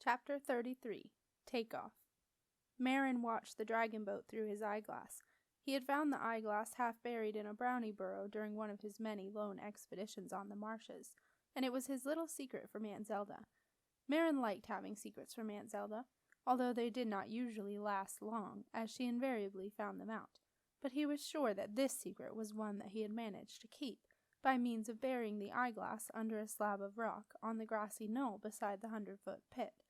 Chapter 33. Take-Off. Marin watched the dragon boat through his eyeglass. He had found the eyeglass half buried in a brownie burrow during one of his many lone expeditions on the marshes, and it was his little secret from Aunt Zelda. Marin liked having secrets from Aunt Zelda, although they did not usually last long, as she invariably found them out. But he was sure that this secret was one that he had managed to keep, by means of burying the eyeglass under a slab of rock on the grassy knoll beside the 100-foot pit.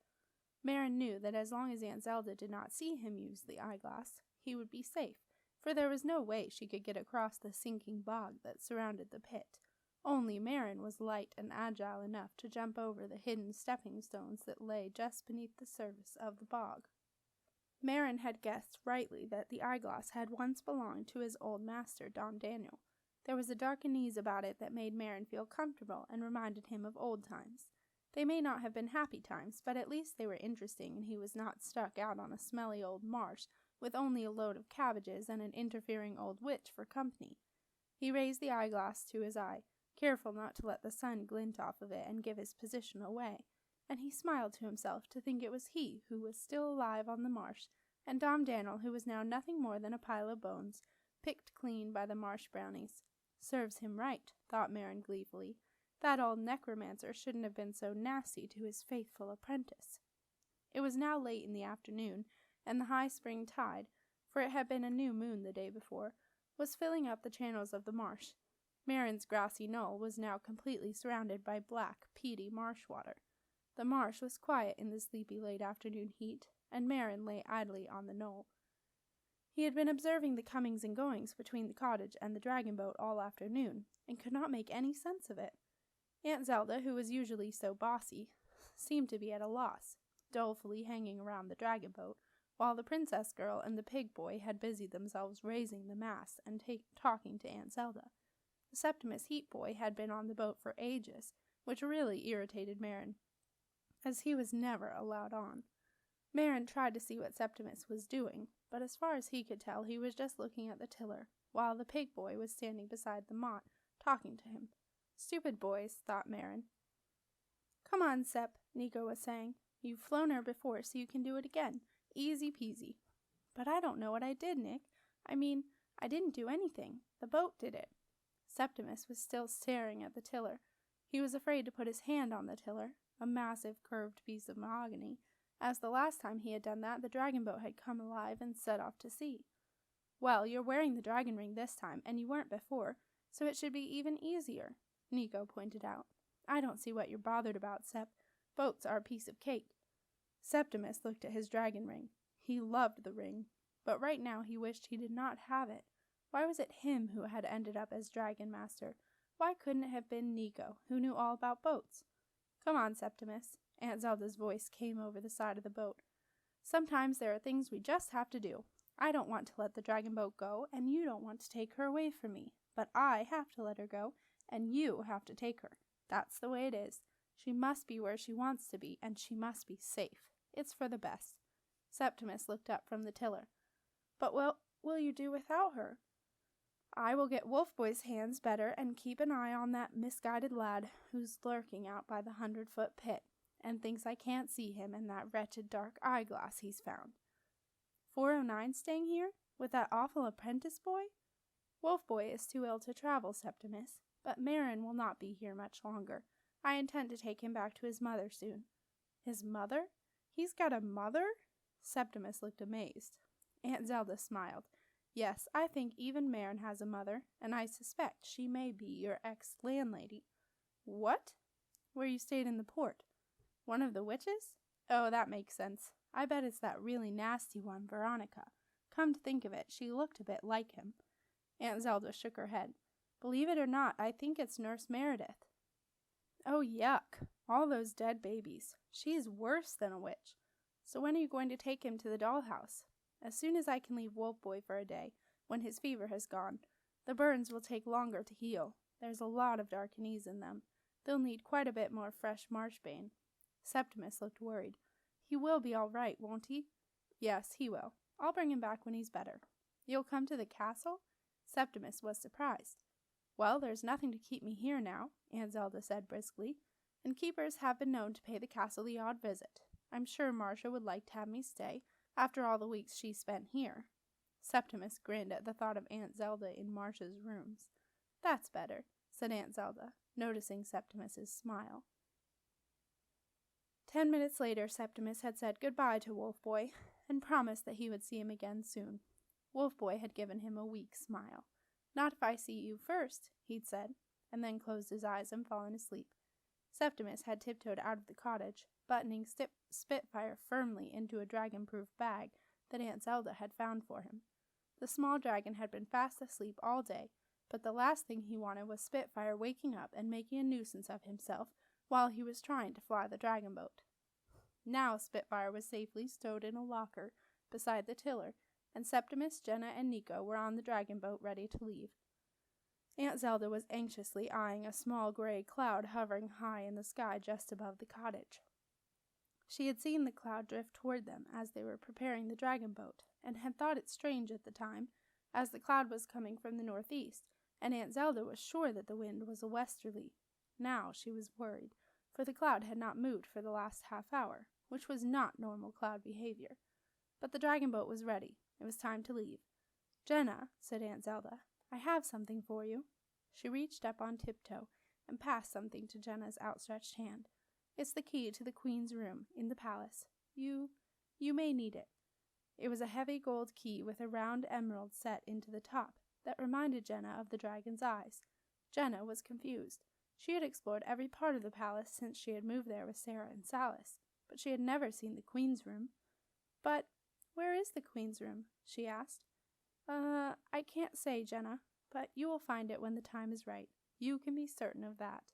Marin knew that as long as Aunt Zelda did not see him use the eyeglass, he would be safe, for there was no way she could get across the sinking bog that surrounded the pit. Only Marin was light and agile enough to jump over the hidden stepping stones that lay just beneath the surface of the bog. Marin had guessed rightly that the eyeglass had once belonged to his old master, Dom Daniel. There was a dark unease about it that made Marin feel comfortable and reminded him of old times. They may not have been happy times, but at least they were interesting, and he was not stuck out on a smelly old marsh with only a load of cabbages and an interfering old witch for company. He raised the eyeglass to his eye, careful not to let the sun glint off of it and give his position away, and he smiled to himself to think it was he who was still alive on the marsh, and Dom Daniel who was now nothing more than a pile of bones, picked clean by the marsh brownies. Serves him right, thought Marin gleefully. That old necromancer shouldn't have been so nasty to his faithful apprentice. It was now late in the afternoon, and the high spring tide, for it had been a new moon the day before, was filling up the channels of the marsh. Marin's grassy knoll was now completely surrounded by black, peaty marsh water. The marsh was quiet in the sleepy late afternoon heat, and Marin lay idly on the knoll. He had been observing the comings and goings between the cottage and the dragon boat all afternoon, and could not make any sense of it. Aunt Zelda, who was usually so bossy, seemed to be at a loss, dolefully hanging around the dragon boat, while the princess girl and the pig boy had busied themselves raising the mast and talking to Aunt Zelda. The Septimus Heap boy had been on the boat for ages, which really irritated Marin, as he was never allowed on. Marin tried to see what Septimus was doing, but as far as he could tell he was just looking at the tiller, while the pig boy was standing beside the mott, talking to him. Stupid boys, thought Marin. Come on, Sep, Nico was saying. You've flown her before, so you can do it again. Easy peasy. But I don't know what I did, Nick. I mean, I didn't do anything. The boat did it. Septimus was still staring at the tiller. He was afraid to put his hand on the tiller, a massive curved piece of mahogany, as the last time he had done that the dragon boat had come alive and set off to sea. Well, you're wearing the dragon ring this time, and you weren't before, so it should be even easier, Nico pointed out. I don't see what you're bothered about, Sep. Boats are a piece of cake. Septimus looked at his dragon ring. He loved the ring, but right now he wished he did not have it. Why was it him who had ended up as dragon master? Why couldn't it have been Nico, who knew all about boats? Come on, Septimus. Aunt Zelda's voice came over the side of the boat. Sometimes there are things we just have to do. I don't want to let the dragon boat go, and you don't want to take her away from me. But I have to let her go, and you have to take her. That's the way it is. She must be where she wants to be, and she must be safe. It's for the best. Septimus looked up from the tiller. But what will you do without her? I will get Wolf-Boy's hands better and keep an eye on that misguided lad who's lurking out by the 100-foot pit, and thinks I can't see him in that wretched dark eyeglass he's found. 409 staying here? With that awful apprentice boy? Wolf-Boy is too ill to travel, Septimus, but Marin will not be here much longer. I intend to take him back to his mother soon. His mother? He's got a mother? Septimus looked amazed. Aunt Zelda smiled. Yes, I think even Marin has a mother, and I suspect she may be your ex-landlady. What? Where you stayed in the port. One of the witches? Oh, that makes sense. I bet it's that really nasty one, Veronica. Come to think of it, she looked a bit like him. Aunt Zelda shook her head. Believe it or not, I think it's Nurse Meredith. Oh, yuck. All those dead babies. She's worse than a witch. So when are you going to take him to the dollhouse? As soon as I can leave Wolf-Boy for a day, when his fever has gone. The burns will take longer to heal. There's a lot of dark unease in them. They'll need quite a bit more fresh marshbane. Septimus looked worried. He will be all right, won't he? Yes, he will. I'll bring him back when he's better. You'll come to the castle? Septimus was surprised. Well, there's nothing to keep me here now, Aunt Zelda said briskly, and keepers have been known to pay the castle the odd visit. I'm sure Marcia would like to have me stay, after all the weeks she spent here." Septimus grinned at the thought of Aunt Zelda in Marcia's rooms. "That's better," said Aunt Zelda, noticing Septimus's smile. 10 minutes later, Septimus had said goodbye to Wolf Boy and promised that he would see him again soon. Wolf Boy had given him a weak smile. "Not if I see you first," he'd said, and then closed his eyes and fallen asleep. Septimus had tiptoed out of the cottage, buttoning Spitfire firmly into a dragon-proof bag that Aunt Zelda had found for him. The small dragon had been fast asleep all day, but the last thing he wanted was Spitfire waking up and making a nuisance of himself while he was trying to fly the dragon boat. Now Spitfire was safely stowed in a locker beside the tiller, and Septimus, Jenna, and Nico were on the dragon boat ready to leave. Aunt Zelda was anxiously eyeing a small gray cloud hovering high in the sky just above the cottage. She had seen the cloud drift toward them as they were preparing the dragon boat, and had thought it strange at the time, as the cloud was coming from the northeast, and Aunt Zelda was sure that the wind was a westerly. Now she was worried, for the cloud had not moved for the last half-hour, which was not normal cloud behavior. But the dragon boat was ready. It was time to leave. "Jenna," said Aunt Zelda, "I have something for you." She reached up on tiptoe and passed something to Jenna's outstretched hand. "It's the key to the Queen's room in the palace. You may need it." It was a heavy gold key with a round emerald set into the top that reminded Jenna of the dragon's eyes. Jenna was confused. She had explored every part of the palace since she had moved there with Sarah and Salis, but she had never seen the Queen's room. "But where is the Queen's room?" she asked. I can't say, Jenna, but you will find it when the time is right. You can be certain of that."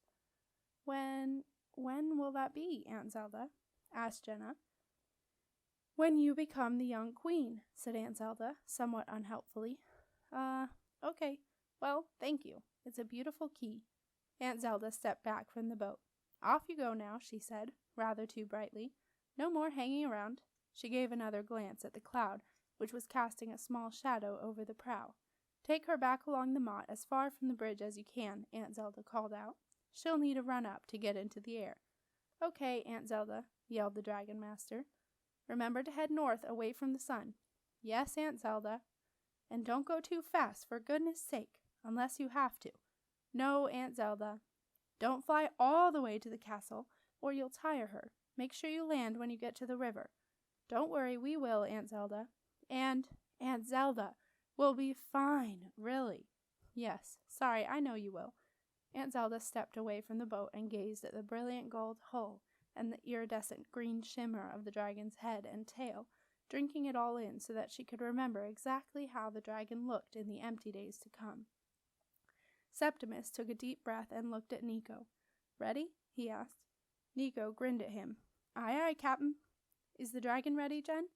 When will that be, Aunt Zelda?" asked Jenna. "When you become the young queen," said Aunt Zelda, somewhat unhelpfully. Okay. Well, thank you. It's a beautiful key." Aunt Zelda stepped back from the boat. "Off you go now," she said, rather too brightly. "No more hanging around." She gave another glance at the cloud, which was casting a small shadow over the prow. "Take her back along the moat as far from the bridge as you can," Aunt Zelda called out. "She'll need a run-up to get into the air." "Okay, Aunt Zelda," yelled the Dragon Master. "Remember to head north away from the sun." "Yes, Aunt Zelda." "And don't go too fast, for goodness sake, unless you have to." "No, Aunt Zelda." "Don't fly all the way to the castle, or you'll tire her. Make sure you land when you get to the river." "Don't worry, we will, Aunt Zelda." "And, Aunt Zelda, we'll be fine, really." "Yes, sorry, I know you will." Aunt Zelda stepped away from the boat and gazed at the brilliant gold hull and the iridescent green shimmer of the dragon's head and tail, drinking it all in so that she could remember exactly how the dragon looked in the empty days to come. Septimus took a deep breath and looked at Nico. "Ready?" he asked. Nico grinned at him. "Aye, aye, Cap'n." "Is the dragon ready, Jen?"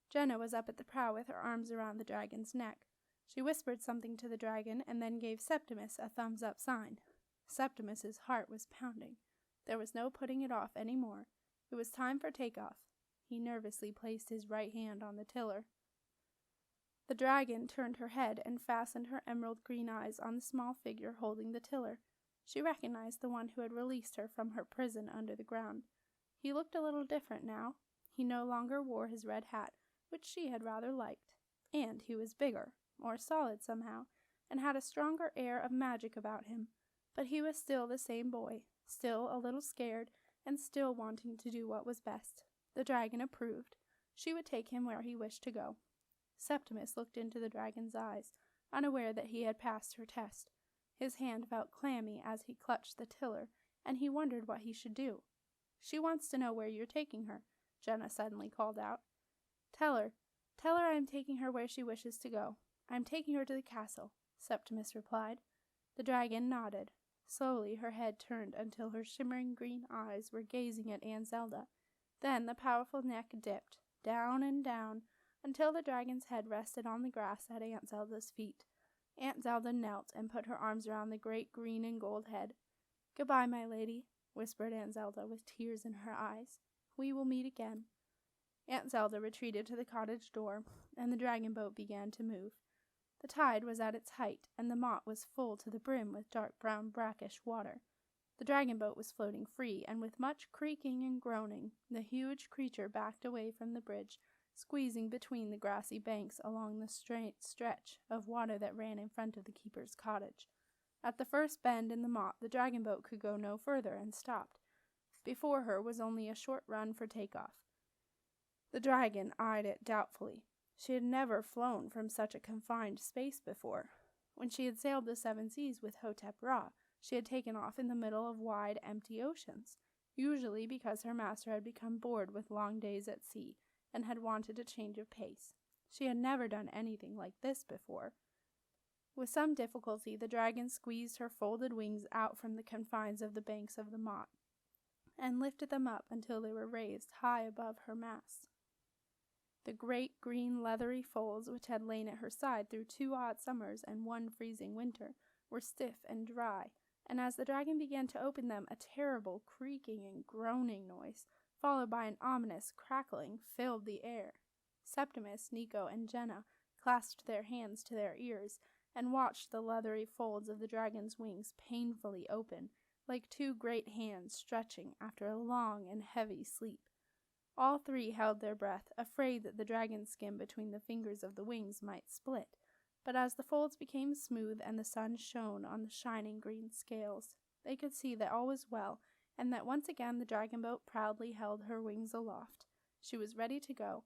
Jenna was up at the prow with her arms around the dragon's neck. She whispered something to the dragon and then gave Septimus a thumbs-up sign. Septimus's heart was pounding. There was no putting it off any more. It was time for takeoff. He nervously placed his right hand on the tiller. The dragon turned her head and fastened her emerald green eyes on the small figure holding the tiller. She recognized the one who had released her from her prison under the ground. He looked a little different now. He no longer wore his red hat, which she had rather liked, and he was bigger, more solid somehow, and had a stronger air of magic about him. But he was still the same boy, still a little scared, and still wanting to do what was best. The dragon approved. She would take him where he wished to go. Septimus looked into the dragon's eyes, unaware that he had passed her test. His hand felt clammy as he clutched the tiller, and he wondered what he should do. "She wants to know where you're taking her," Jenna suddenly called out. Tell her I am taking her where she wishes to go. I am taking her to the castle," Septimus replied. The dragon nodded. Slowly her head turned until her shimmering green eyes were gazing at Aunt Zelda. Then the powerful neck dipped, down and down, until the dragon's head rested on the grass at Aunt Zelda's feet. Aunt Zelda knelt and put her arms around the great green and gold head. "Goodbye, my lady," whispered Aunt Zelda with tears in her eyes. "We will meet again." Aunt Zelda retreated to the cottage door, and the dragon boat began to move. The tide was at its height, and the moat was full to the brim with dark brown brackish water. The dragon boat was floating free, and with much creaking and groaning, the huge creature backed away from the bridge, squeezing between the grassy banks along the straight stretch of water that ran in front of the keeper's cottage. At the first bend in the moat, the dragon boat could go no further and stopped. Before her was only a short run for takeoff. The dragon eyed it doubtfully. She had never flown from such a confined space before. When she had sailed the 7 seas with Hotep Ra, she had taken off in the middle of wide, empty oceans, usually because her master had become bored with long days at sea and had wanted a change of pace. She had never done anything like this before. With some difficulty, the dragon squeezed her folded wings out from the confines of the banks of the moat, and lifted them up until they were raised high above her masts. The great green leathery folds which had lain at her side through 2 hot summers and 1 freezing winter were stiff and dry, and as the dragon began to open them, a terrible creaking and groaning noise, followed by an ominous crackling, filled the air. Septimus, Nico, and Jenna clasped their hands to their ears and watched the leathery folds of the dragon's wings painfully open, like 2 great hands stretching after a long and heavy sleep. All 3 held their breath, afraid that the dragon's skin between the fingers of the wings might split, but as the folds became smooth and the sun shone on the shining green scales, they could see that all was well, and that once again the dragon boat proudly held her wings aloft. She was ready to go.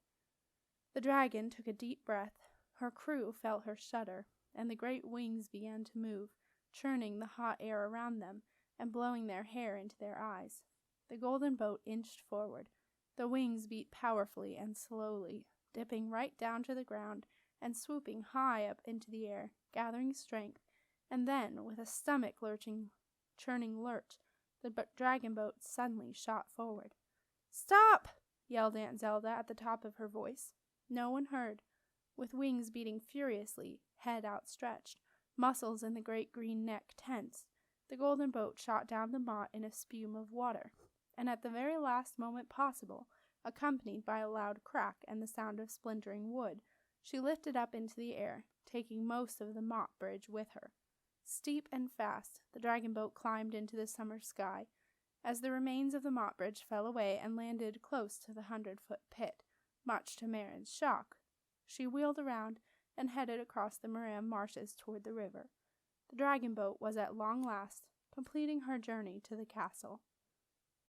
The dragon took a deep breath, her crew felt her shudder, and the great wings began to move, churning the hot air around them, and blowing their hair into their eyes. The golden boat inched forward. The wings beat powerfully and slowly, dipping right down to the ground and swooping high up into the air, gathering strength, and then, with a churning lurch, the dragon boat suddenly shot forward. "Stop!" yelled Aunt Zelda at the top of her voice. No one heard. With wings beating furiously, head outstretched, muscles in the great green neck tense, the golden boat shot down the moat in a spume of water, and at the very last moment possible, accompanied by a loud crack and the sound of splintering wood, she lifted up into the air, taking most of the moat bridge with her. Steep and fast, the dragon boat climbed into the summer sky. As the remains of the moat bridge fell away and landed close to the 100-foot pit, much to Marin's shock, she wheeled around and headed across the Moran marshes toward the river. The dragon boat was at long last completing her journey to the castle.